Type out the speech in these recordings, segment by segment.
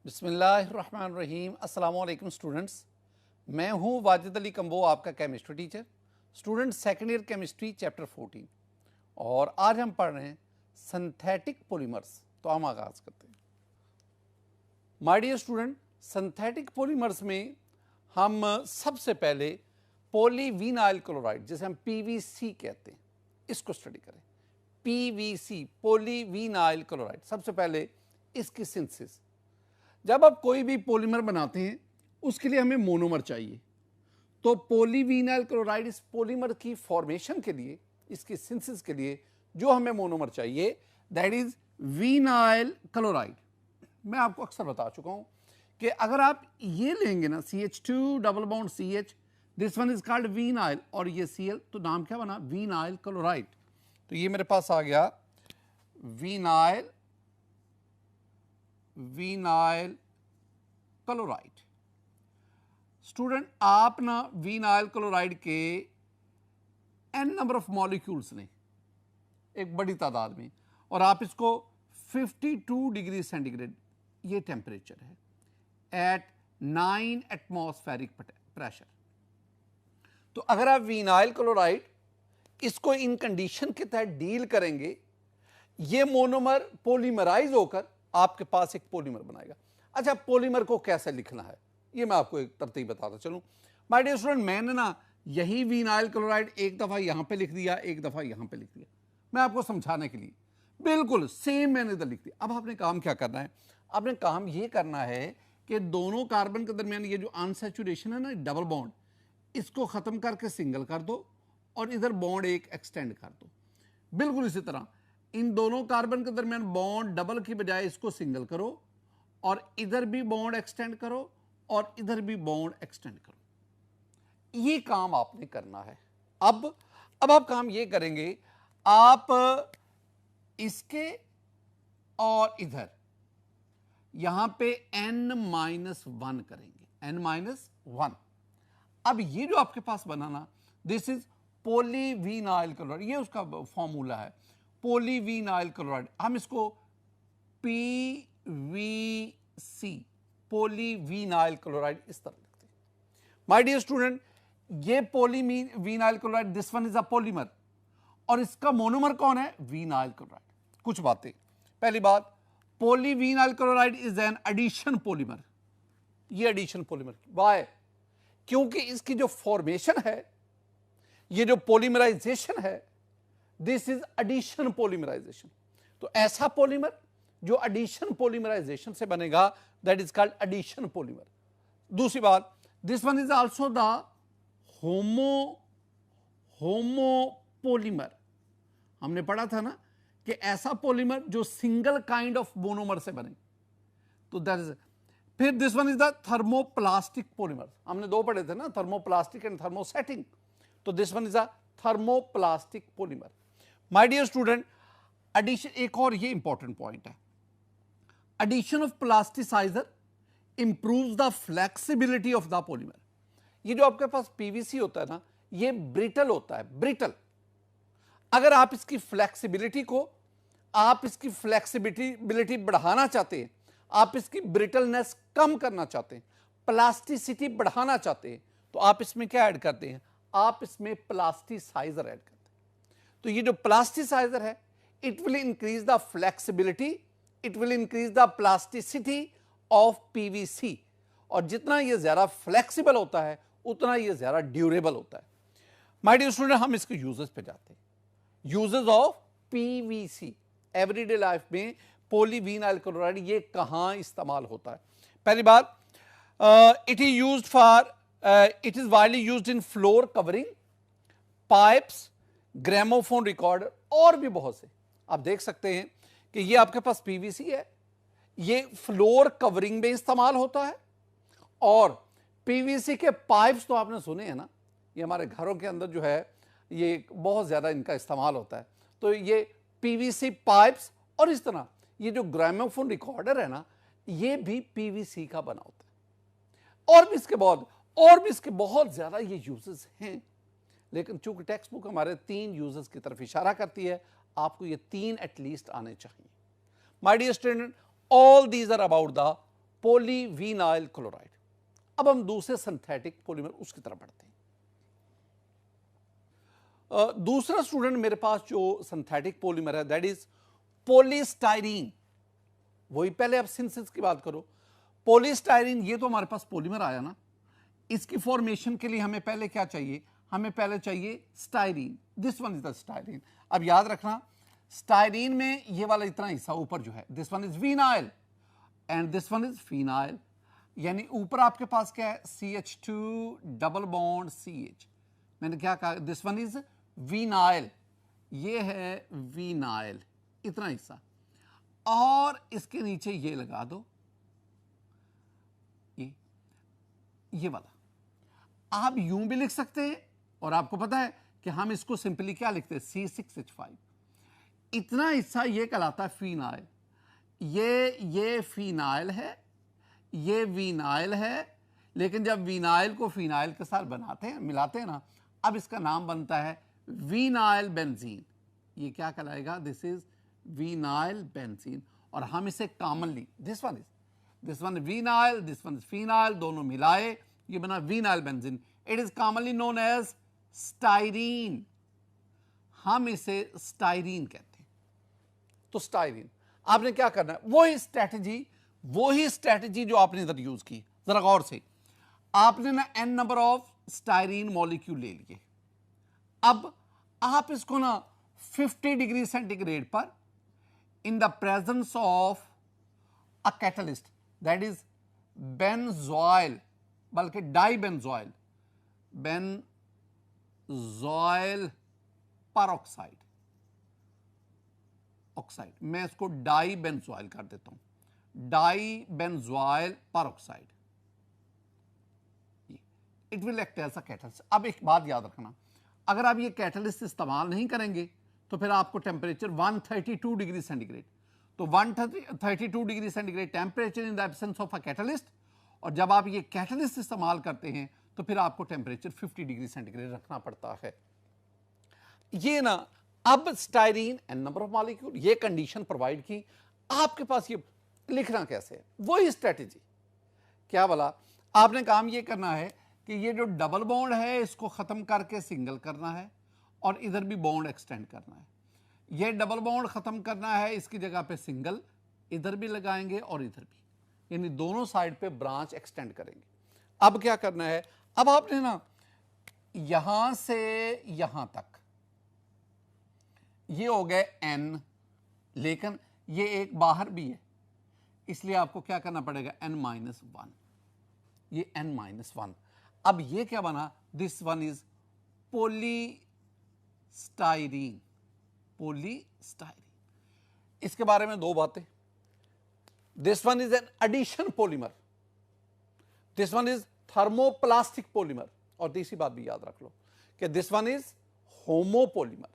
बिस्मिल्लाहिर्रहमानिर्रहीम। अस्सलाम वालेकुम स्टूडेंट्स, मैं हूं वाजिद अली कंबो, आपका chemistry teacher. Student second year chemistry chapter 14 और आज हम पढ़ रहे हैं सिंथेटिक पॉलीमर्स। तो हम आगाज़ करते हैं। My dear student, synthetic polymers में हम सबसे पहले पॉलीविनाइल क्लोराइड, जिसे हम पीवीसी कहते हैं, इसको स्टडी करें। पीवीसी, पॉलीविनाइल क्लोराइड, सबसे पहले इसकी सिंथेसिस। जब आप कोई भी पॉलीमर बनाते हैं उसके लिए हमें मोनोमर चाहिए, तो पॉलीविनाइल क्लोराइड इस पॉलीमर की फॉर्मेशन के लिए, इसकी सिंथेसिस के लिए जो हमें मोनोमर चाहिए, दैट इज विनाइल क्लोराइड। मैं आपको अक्सर बता चुका हूं कि अगर आप ये लेंगे ना CH2 double bond CH, this one is called vinyl, और ये Cl, तो नाम क्या बना? Vinyl chloride. तो ये मेरे पास आ गया विनाइल क्लोराइड। स्टूडेंट, आप ना विनाइल क्लोराइड के n नंबर ऑफ मॉलिक्यूल्स लें, एक बड़ी तादाद में, और आप इसको 52 डिग्री सेंटीग्रेड, ये टेम्परेचर है, एट 9 एटमॉस्फेरिक प्रेशर। तो अगर आप विनाइल क्लोराइड इसको इन कंडीशन के तहत डील करेंगे, ये मोनोमर पॉलीमराइज होकर आपके पास एक पॉलीमर बनाएगा। अच्छा, पॉलीमर को कैसे लिखना है ये मैं आपको एक तरतीब बताता चलूं। माय डियर स्टूडेंट, मैंने ना यही विनाइल क्लोराइड एक दफा यहां पे लिख दिया, एक दफा यहां पे लिख दिया, मैं आपको समझाने के लिए। बिल्कुल सेम मैंने इधर लिख दिया। अब आपने काम क्या करना है? आपने काम ये करना है कि दोनों कार्बन के दरमियान ये जो अनसैचुरेशन है ना, डबल बॉन्ड, इसको खत्म करके सिंगल कर दो और इधर बॉन्ड एक एक्सटेंड कर दो। बिल्कुल इसी तरह इन दोनों कार्बन के दरमियान बॉन्ड डबल की बजाय इसको सिंगल करो, और इधर भी बॉन्ड एक्सटेंड करो और इधर भी बॉन्ड एक्सटेंड करो। ये काम आपने करना है। अब आप काम ये करेंगे, आप इसके और इधर यहां पे n-1 करेंगे, n-1। अब ये जो आपके पास बना ना, दिस इज पॉलीविनाइल क्लोराइड, ये उसका फॉर्मूला है, पॉलीविनाइल क्लोराइड। हम इसको PVC, पॉलीविनाइल क्लोराइड, इस तरह लिखते हैं। माय डियर स्टूडेंट, ये polyvinyl chloride, this one is a polymer, और इसका मोनोमर कौन है? Vinyl chloride. कुछ बातें। पहली बात, polyvinyl chloride is an addition polymer. ये एडिशन पॉलीमर वाई? क्योंकि इसकी जो फॉर्मेशन है, ये जो पॉलीमराइजेशन है, दिस इज एडिशन पॉलीमराइजेशन। तो ऐसा पॉलीमर जो एडिशन पॉलीमराइजेशन से बनेगा, that is called addition polymer. दूसरी बात, this one is also the homopolymer. हमने पढ़ा था ना कि ऐसा पॉलीमर जो सिंगल काइंड ऑफ मोनोमर से बने, तो दैट इज। फिर this one is the thermoplastic polymer. हमने दो पढ़े थे ना, थर्मोप्लास्टिक एंड थर्मोसेटिंग। तो this one is a thermoplastic polymer. My dear student, addition, एक और ये इंपॉर्टेंट पॉइंट है, addition of plasticiser improves the flexibility of the polymer. ये जो आपके पास पीवीसी होता है ना, ये ब्रिटल होता है, ब्रिटल। अगर आप इसकी फ्लेक्सिबिलिटी बढ़ाना चाहते हैं, आप इसकी ब्रिटलनेस कम करना चाहते हैं, प्लास्टिसिटी बढ़ाना चाहते हैं, तो आप इसमें क्या ऐड करते हैं? आप इसमें प्लास्टिसाइजर ऐड करते हैं। तो ये जो प्लास्टिसाइजर है, it will increase the flexibility, it will increase the plasticity of PVC, और जितना ये ज्यादा फ्लेक्सिबल होता है उतना ये ज्यादा ड्यूरेबल होता है। माय डियर स्टूडेंट, हम इसके यूजेस पे जाते हैं। Uses of PVC everyday life में, पॉलीविनाइल क्लोराइड ये कहां इस्तेमाल होता है? पहली बात, it is used for, it is widely used in floor covering, pipes, gramophone recorder, और भी बहुत से। आप देख सकते हैं कि ये आपके पास पीवीसी है, ये फ्लोर कवरिंग में इस्तेमाल होता है, और पीवीसी के पाइप्स तो आपने सुने हैं ना, ये हमारे घरों के अंदर जो है ये बहुत ज्यादा इनका इस्तेमाल होता है। तो ये पीवीसी पाइप्स, और इस तरह ये जो ग्रामोफोन रिकॉर्डर है ना, ये भी पीवीसी का बना होता है। और भी इसके बहुत ज्यादा ये यूजेस हैं, लेकिन चूंकि टेक्स्ट बुक हमारे 3 यूजेस की तरफ इशारा करती है, आपको ये 3 एटलीस्ट आने चाहिए। My dear student, all these are about the polyvinyl chloride. अब हम दूसरे सिंथेटिक पॉलीमर उसकी तरफ बढ़ते हैं। दूसरा स्टूडेंट मेरे पास जो सिंथेटिक पॉलीमर है दैट इज पॉलीस्टाइरीन। वही पहले आप सिंथेसिस की बात करो। पॉलीस्टाइरीन ये तो हमारे पास पॉलीमर आया ना, इसकी फॉर्मेशन के लिए हमें पहले क्या चाहिए, हमें पहले चाहिए styrene. This one is the styrene. अब याद रखना स्टाइरीन में ये वाला इतना हिस्सा ऊपर जो है this one is vinyl and this one is phenyl, यानी ऊपर आपके पास क्या है CH2 डबल बॉन्ड CH। मैंने क्या कहा, दिस वन इज विनाइल, ये है विनाइल इतना हिस्सा, और इसके नीचे ये लगा दो ये वाला। आप यूं भी लिख सकते हैं और आपको पता है कि हम इसको सिंपली क्या लिखते हैं C6H5। इतना हिस्सा ये कहलाता है फिनाइल। ये फिनाइल है, ये विनाइल है, लेकिन जब विनाइल को फिनाइल के साथ बनाते हैं मिलाते हैं ना, अब इसका नाम बनता है विनाइल बेंजीन। ये क्या कहलाएगा, दिस इज विनाइल बेंजीन। और हम इसे commonly this one vinyl, this one is phenyl, दोनों मिलाए ये बना vinyl benzene. It is commonly known as styrene. हम इसे स्टाइरीन कहते हैं। तो स्टाइरीन आपने क्या करना है, वही स्ट्रेटजी जो आपने इधर यूज की। जरा गौर से, आपने ना n number of styrene molecule ले लिए। अब आप इसको ना 50 डिग्री सेंटीग्रेड पर in the presence of a catalyst that is benzoyl, बल्कि डाइबेंजोइल, बेंजोइल परऑक्साइड, ऑक्साइड, मैं इसको डाइबेंजोइल कर देता हूं, dibenzoyl peroxide. It will act as a catalyst. अब एक बात याद रखना, अगर आप ये कैटलिस्ट इस्तेमाल नहीं करेंगे तो फिर आपको टेम्परेचर 132 डिग्री सेंटीग्रेड, तो 132 degree centigrade temperature in the absence of a catalyst, और जब आप ये कैटलिस्ट इस्तेमाल करते हैं तो फिर आपको टेम्परेचर 50 डिग्री सेंटीग्रेड रखना पड़ता है। ये ना, अब styrene an number of molecule, ये कंडीशन प्रोवाइड की, आपके पास ये लिखना कैसे है, वही स्ट्रेटेजी। क्या बोला आपने, काम ये करना है कि ये जो डबल बॉन्ड है इसको खत्म करके सिंगल करना है, और इधर भी बॉन्ड एक्सटेंड करना है। ये डबल बॉन्ड खत्म करना है, इसकी जगह पे सिंगल इधर भी लगाएंगे और इधर भी, यानी दोनों साइड पे ब्रांच एक्सटेंड करेंगे। अब क्या करना है, अब आपने ना यहां से यहां तक ये हो गए n, लेकिन ये एक बाहर भी है, इसलिए आपको क्या करना पड़ेगा n-1, ये n-1। अब ये क्या बना, this one is polystyrene, polystyrene. इसके बारे में दो बातें, this one is an addition polymer, this one is thermoplastic polymer, और तीसरी बात भी याद रख लो कि दिस वन इज होमोपॉलीमर।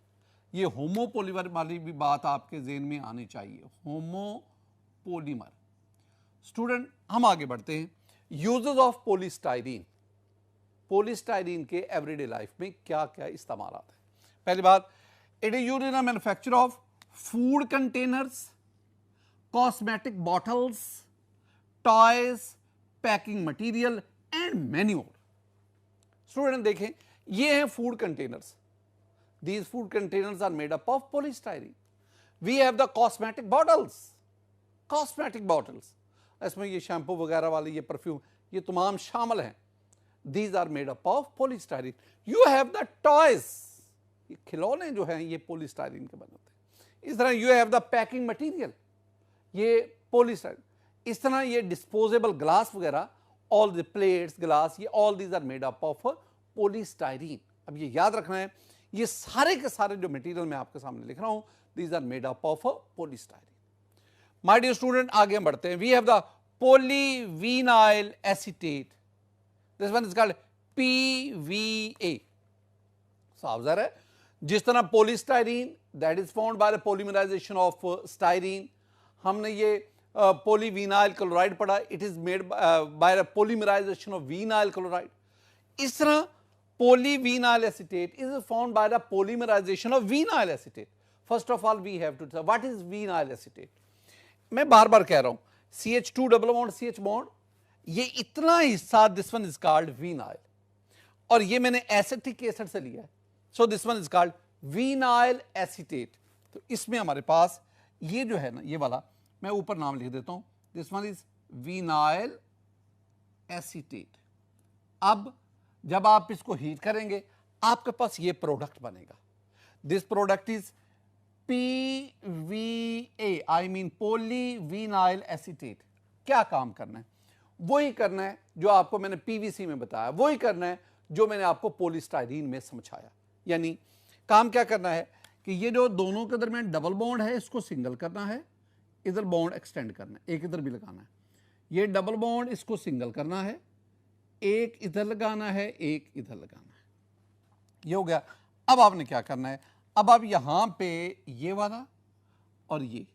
ये होमोपॉलीमर वाली भी बात आपके ज़हन में आनी चाहिए, होमोपॉलीमर। स्टूडेंट हम आगे बढ़ते हैं, यूजेस ऑफ पॉलीस्टाइरीन। पॉलीस्टाइरीन के एवरीडे लाइफ में क्या क्या इस्तेमाल आता है। पहली बात, it is used in manufacture of food containers, cosmetic bottles, toys, packing material and many more. Student देखें, ये हैं food containers. These food containers are made up of polystyrene. We have the cosmetic bottles, इसमें ये shampoo वगैरह वाले, ये perfume, ये तमाम शामिल हैं। These are made up of polystyrene. You have the toys, ये खिलौने जो हैं ये polystyrene के बने होते हैं। इस तरह you have the packing material, ये polystyrene। इस तरह ये disposable glass वगैरह, all the plates, glass, ये all these are made up of polystyrene। अब ये याद रखना है, ये सारे के सारे जो मटेरियल मैं आपके सामने लिख रहा हूं, these are made up of polystyrene. My dear student, आगे हम बढ़ते हैं। We have the polyvinyl acetate, this one is called PVA। साफ ज़ाहिर है, जिस तरह polystyrene that is found by the polymerisation of styrene, हमने ये पॉलीविनाइल क्लोराइड पढ़ा, it is made by the polymerisation of vinyl chloride. इस तरह polyvinyl acetate is formed by the polymerization of vinyl acetate. First of all we have to tell what is vinyl acetate. मैं बार बार कह रहा हूं, CH2 double bond CH bond, ये इतना हिस्सा this one is called vinyl, और ये मैंने एसिटिक एसिड से लिया है, so this one is called vinyl acetate. तो इसमें हमारे पास ये जो है ना, ये वाला मैं ऊपर नाम लिख देता हूं, this one is vinyl acetate. अब जब आप इसको हीट करेंगे आपके पास ये प्रोडक्ट बनेगा, this product is PVA, I mean polyvinyl acetate. क्या काम करना है? वही करना है जो आपको मैंने PVC में बताया, वही करना है जो मैंने आपको पॉलीस्टाइरीन में समझाया। यानी काम क्या करना है कि ये जो दोनों के दरमियान डबल बॉन्ड है इसको सिंगल करना है, इधर बॉन्ड एक्सटेंड करना है, एक इधर भी लगाना है, ये डबल बॉन्ड इसको सिंगल करना है, एक इधर लगाना है, एक इधर लगाना है, ये हो गया। अब आपने क्या करना है, अब आप यहां पे ये वाला और ये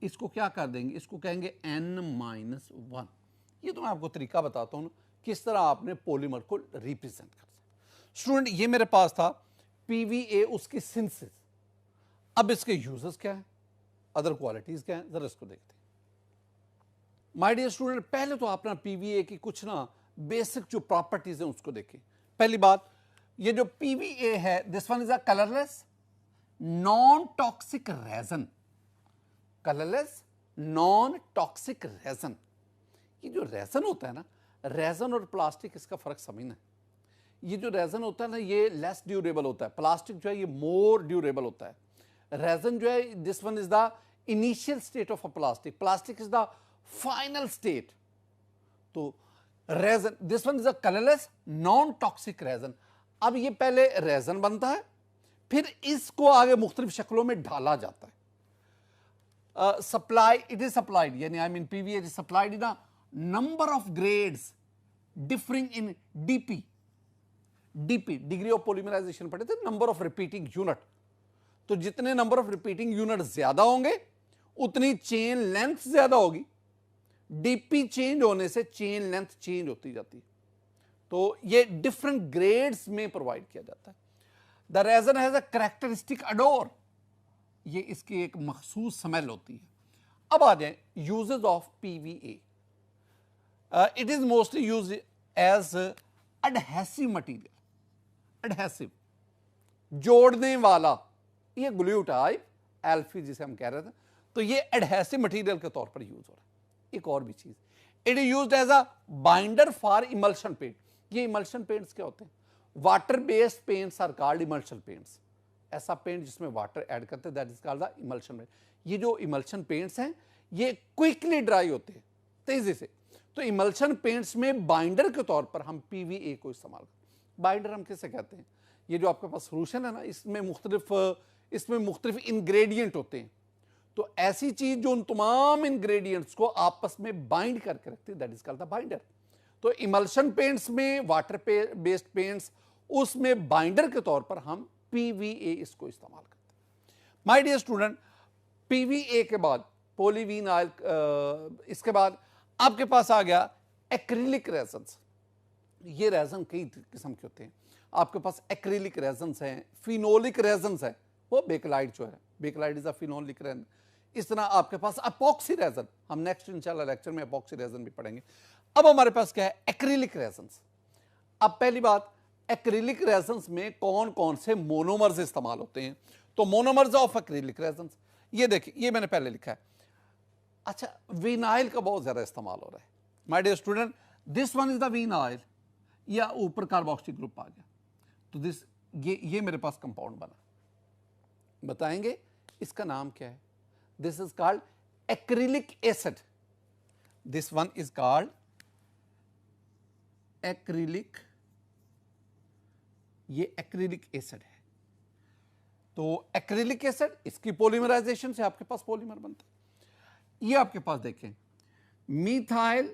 इसको क्या कर देंगे, इसको कहेंगे N-1। ये तो मैं आपको तरीका बताता हूं किस तरह आपने पॉलीमर को रिप्रेजेंट कर सकते। स्टूडेंट ये मेरे पास था PVA, उसकी सिंथेसिस। अब इसके यूजेस क्या है, अदर क्वालिटीज क्या है, जरा इसको देखते हैं। माय डियर स्टूडेंट, पहले तो आपने PVA की कुछ ना बेसिक जो प्रॉपर्टीज हैं उसको देखें। पहली बात, ये जो PVA है this one is a colourless non toxic resin, colourless non toxic resin. ये जो रेजन होता है ना, रेजन और प्लास्टिक इसका फर्क समझना है। ये जो रेजन होता है ना ये लेस ड्यूरेबल होता है, प्लास्टिक जो है ये मोर ड्यूरेबल होता है। रेजन जो है this one is the initial state of a plastic, plastic is the final state. तो resin this one is a colourless non toxic resin. अब ये पहले रेजन बनता है, फिर इसको आगे मुख्तलिफ शक्लों में ढाला जाता है। सप्लाई, इट इज सप्लाइड, यानी I mean PVA is supplied in a number of grades differing in DP, degree of polymerisation पढ़े थे, नंबर ऑफ रिपीटिंग यूनिट। तो जितने नंबर ऑफ रिपीटिंग यूनिट ज्यादा होंगे उतनी चेन लेंथ ज्यादा होगी। DP चेंज होने से चेन लेंथ चेंज होती जाती है। तो ये डिफरेंट ग्रेड्स में प्रोवाइड किया जाता है। The resin has a characteristic odour, ये इसकी एक मखसूस स्मेल होती है। अब आ जाए uses of PVA। It is mostly use as adhesive material, adhesive जोड़ने वाला, ये ग्लू टाइप एल्फी जिसे हम कह रहे थे, तो ये एडहेसिव मटीरियल के तौर पर यूज हो रहा है। एक और भी चीज, it is used as a binder for emulsion paint. ये इमल्शन पेंट्स क्या होते हैं? Water based paints are called emulsion paints. ऐसा पेंट जिसमें वाटर ऐड करते हैं that is called the emulsion paint. ये जो इमल्शन पेंट्स हैं ये क्विकली ड्राई होते हैं, तेजी से। तो इमल्शन पेंट्स में बाइंडर के तौर पर हम PVA को इस्तेमाल करते हैं। बाइंडर हम किसे कहते हैं? ये जो आपके पास सोल्यूशन है ना, इसमें मुख्तलिफ इंग्रेडिएंट होते हैं। तो ऐसी चीज जो उन तमाम इंग्रेडिएंट्स को आपस में बाइंड करके रखती है that is called the binder. तो इमल्शन पेंट्स में, वाटर बेस्ड पेंट्स, उसमें बाइंडर के तौर पर हम PVA इसको इस्तेमाल करते हैं। माय डियर स्टूडेंट, PVA के बाद पॉलीविनाइल, इसके बाद आपके पास आ गया एक्रिलिक रेजन्स। ये रेजन कई किस्म के होते हैं। आपके पास एक्रिलिक रेजन्स हैं, फिनोलिक रेजन्स हैं, वो बेकलाइड जो है, bakelite is a phenolic resin. इस तरह आपके पास अपॉक्सी रेजन, हम नेक्स्ट इंशाल्लाह लेक्चर में अपॉक्सी रेजन भी पढ़ेंगे। अब हमारे पास क्या है? Acrylic resins. अब पहली बात, एक्रिलिक रेजन्स में कौन कौन से मोनोमर्स इस्तेमाल होते हैं? तो मोनोमर्स ऑफ एक्रिलिक रेजन्स, ये देखिए, ये मैंने पहले लिखा है। अच्छा, विनाइल का बहुत ज्यादा इस्तेमाल हो रहा है। My dear student, this one is the vinyl, या ऊपर कार्बोक्सिल ग्रुप आ गया, तो दिस ये मेरे पास कंपाउंड बना। बताएंगे इसका नाम क्या है? This is called acrylic acid. This one is called acrylic, ये एक्रिलिक एसिड है। तो एक्रिलिक एसिड, इसकी पॉलीमराइजेशन से आपके पास पॉलीमर बनता है। ये आपके पास देखें, methyl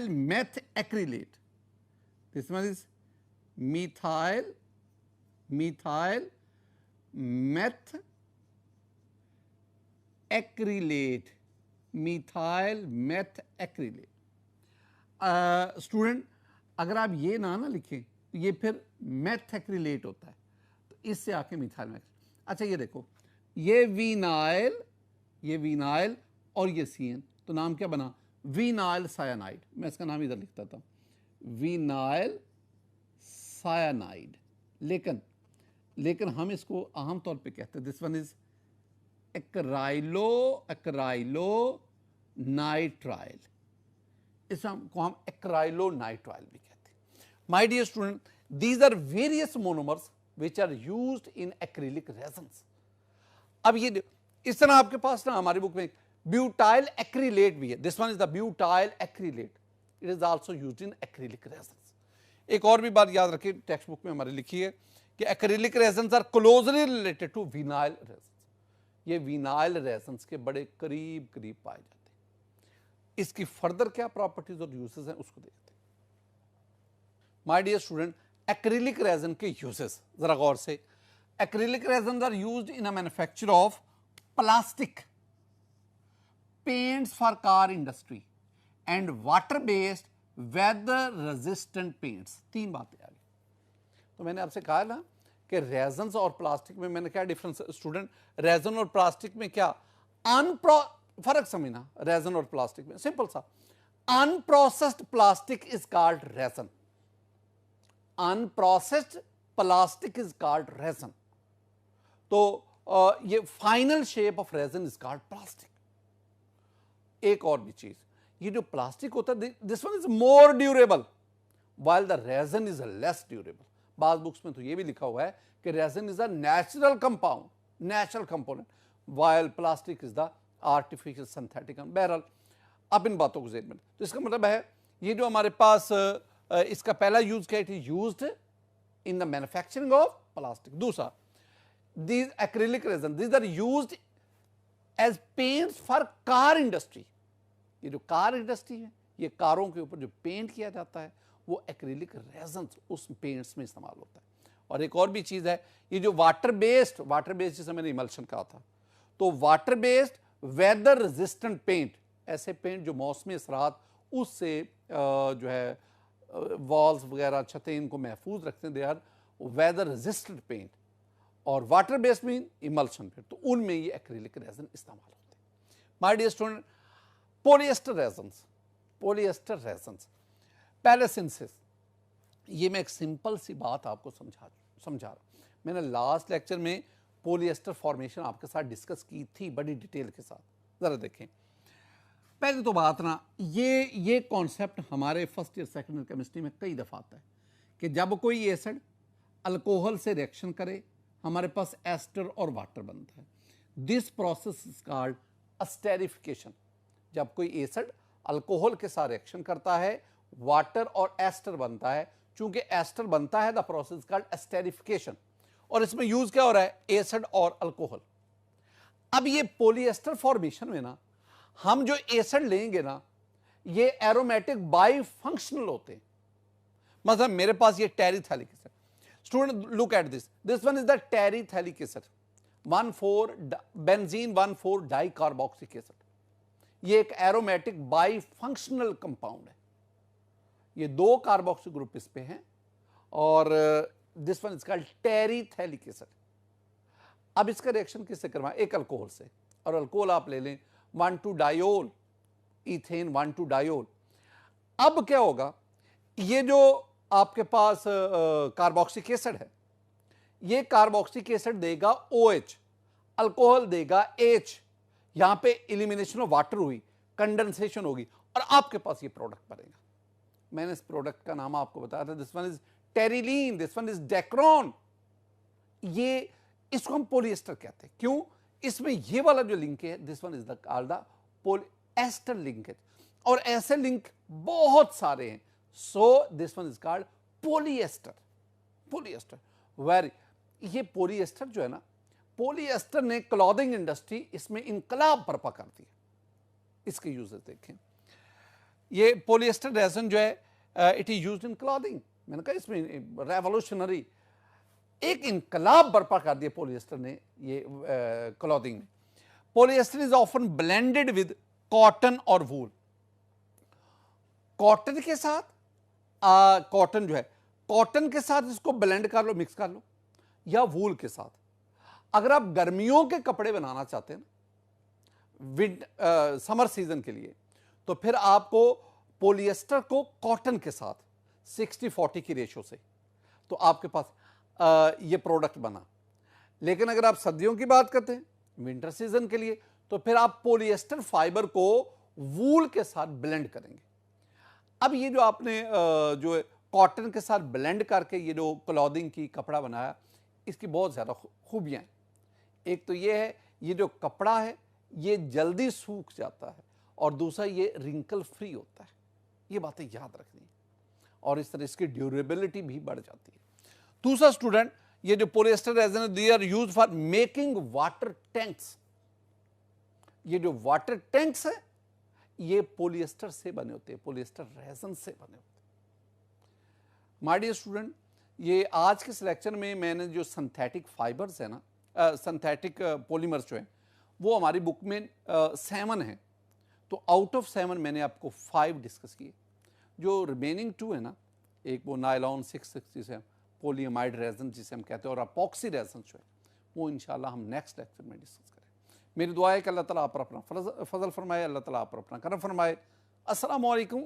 meth acrylate, this one is methyl meth acrylate, methyl meth acrylate। Student अगर आप ये ना लिखें तो ये फिर मेथ एक्रिलेट होता है, तो इससे आके मिथाइल में। अच्छा ये देखो, ये विनाइल ये विनाइल और ये CN, तो नाम क्या बना, विनाइल साइनाइड। मैं इसका नाम इधर लिखता था, विनाइल साइनाइड। लेकिन हम इसको आमतौर पे कहते हैं, this one is acrylonitrile, इसको हम एक्राइलोनाइट्राइल भी कहते हैं। My dear student, these are various monomers which are used in acrylic resins. अब ये इस तरह आपके पास ना हमारी बुक में ब्यूटाइल एक्रिलेट भी है, this one is the butyl acrylate, it is also used in acrylic resins. एक और भी बात याद रखिए, टेक्स्ट बुक में हमारी लिखी है कि acrylic resins are closely related to vinyl resins. ये विनाइल रेजन्स के बड़े करीब करीब पाए जाते हैं। इसकी फर्दर क्या प्रॉपर्टीज और यूजेस हैं उसको देखते हैं। My dear student, acrylic resin के यूजेस जरा गौर से। Acrylic resin are used in a manufacture of plastic, paints for car industry and water based weather resistant paints. तीन बातें आ गई। तो मैंने आपसे कहा ना कि रेजन और प्लास्टिक में मैंने क्या डिफरेंस, स्टूडेंट रेजन और प्लास्टिक में क्या फर्क समझना। रेजन और प्लास्टिक में सिंपल सा, unprocessed plastic is called resin, unprocessed plastic is called resin. तो ये final shape of resin is called plastic. एक और भी चीज, ये जो प्लास्टिक होता है this one is more durable while the resin is less durable. बाद बुक्स में तो ये भी लिखा हुआ है कि resin is a natural compound, natural component, while plastic is the artificial synthetic. बहरहाल अब इन बातों को ज़हन में, तो इसका मतलब है ये जो हमारे पास इसका पहला यूज क्या है, used in the manufacturing of plastic. दूसरा, these acrylic resin, these are used as paints for car industry। ये जो कार इंडस्ट्री है, ये कारों के ऊपर जो पेंट किया जाता है वो एक्रिलिक रेजन उस पेंट्स में इस्तेमाल होता है। और एक और भी चीज़ है, ये जो वाटर बेस्ड जिसे मैंने इमल्शन कहा था, तो water based weather resistant paint, ऐसे पेंट जो मौसमी असरात उससे जो है वॉल्स वगैरह छतें इनको महफूज रखते हैं, they are weather resistant paint. और water based mean emulsion paint, तो उनमें ये एक्रिलिक रेजन इस्तेमाल होते हैं। My dear student, polyester resins, polyester resins पैलेसिंसिस, ये मैं एक सिंपल सी बात आपको समझा रहा हूँ। मैंने लास्ट लेक्चर में पॉलिएस्टर फॉर्मेशन आपके साथ डिस्कस की थी बड़ी डिटेल के साथ, ज़रा देखें। पहले तो बात ना, ये कॉन्सेप्ट हमारे first year second year chemistry में कई दफ़ा आता है कि जब कोई एसिड अल्कोहल से रिएक्शन करे हमारे पास एस्टर और वाटर बनता है। This process is called esterification. जब कोई एसिड अल्कोहल के साथ रिएक्शन करता है, वाटर और एस्टर बनता है। चूंकि एस्टर बनता है, द प्रोसेस कॉल्ड एस्टेरिफिकेशन। और इसमें यूज क्या हो रहा है, एसिड और अल्कोहल। अब ये पॉलिएस्टर फॉर्मेशन में ना, हम जो एसिड लेंगे ना, ये एरोमेटिक बाई फंक्शनल होते हैं। मतलब मेरे पास ये terephthalic acid, student look at this one is the terephthalic acid, 1,4 benzene 1,4 dicarboxylic acid. ये एक एरोमेटिक बाई फंक्शनल कंपाउंड है। ये 2 कार्बोक्सी ग्रुप इस पे हैं और this one is called terephthalic acid. अब इसका रिएक्शन किससे करवाएं, एक अल्कोहल से, और अल्कोहल आप ले लें 1,2-डायोल इथेन 1,2-डायोल। अब क्या होगा, ये जो आपके पास कार्बोक्सिक एसिड है, ये कार्बोक्सिक एसिड देगा OH, अल्कोहल देगा H, यहां पे एलिमिनेशन ऑफ वाटर हुई, कंडेंसेशन होगी और आपके पास ये प्रोडक्ट बनेगा। मैंने इस प्रोडक्ट का नाम आपको बताया था, this one is terylene, this one is Dacron. ये इसको हम पॉलिएस्टर कहते हैं। क्यों, इसमें ये वाला जो लिंक है, this one is the called the polyester linkage. और ऐसे लिंक बहुत सारे हैं, so this one is called polyester. Polyester very, ये पॉलिएस्टर जो है ना, पॉलिएस्टर ने क्लॉथिंग इंडस्ट्री इसमें इनकलाब बर्पा कर दिया। इसके यूजेस देखें, ये पॉलिएस्टर रेजन जो है it is used in clothing. मैंने कहा इसमें रेवोल्यूशनरी एक इनकलाब बर्पा कर दिया पॉलिएस्टर ने ये क्लॉथिंग में। Polyester is often blended with cotton और वूल। कॉटन के साथ कॉटन जो है, कॉटन के साथ इसको ब्लेंड कर लो, मिक्स कर लो, या वूल के साथ। अगर आप गर्मियों के कपड़े बनाना चाहते हैं ना, समर सीजन के लिए, तो फिर आपको पॉलिएस्टर को कॉटन के साथ 60-40 की रेशो से, तो आपके पास ये प्रोडक्ट बना। लेकिन अगर आप सर्दियों की बात करते हैं, विंटर सीजन के लिए, तो फिर आप पॉलिएस्टर फाइबर को वूल के साथ ब्लेंड करेंगे। अब ये जो आपने जो कॉटन के साथ ब्लेंड करके ये जो क्लॉथिंग की कपड़ा बनाया, इसकी बहुत ज़्यादा खूबियाँ हैं। एक तो ये है, ये जो कपड़ा है ये जल्दी सूख जाता है, और दूसरा ये रिंकल फ्री होता है। ये बातें याद रखनी है, और इस तरह इसकी ड्यूरेबिलिटी भी बढ़ जाती है। दूसरा स्टूडेंट, ये जो polyester resin they are use for making water tanks. ये जो वाटर टैंक्स है ये पॉलिएस्टर से बने होते हैं, पॉलिएस्टर रेजिन से बने होते हैं। माय डियर स्टूडेंट, ये आज के सिलेक्शन में मैंने जो सिंथेटिक फाइबर्स है ना, सिंथेटिक पॉलीमर्स जो हैं, वो हमारी बुक में 7 हैं। तो आउट ऑफ 7 मैंने आपको 5 डिस्कस किए। जो रिमेनिंग 2 है ना, एक वो नायलॉन 660 से पॉलीअमाइड रेजिन जिसे हम कहते हैं, और अपॉक्सी रेजिन जो है, वो इंशाल्लाह हम नेक्स्ट लेक्चर में डिस्कस करें। मेरी दुआ है कि अल्लाह ताला आप पर अपना फजल फरमाए, अल्लाह ताला आप पर अपना करम फरमाए। अस्सलामु अलैकुम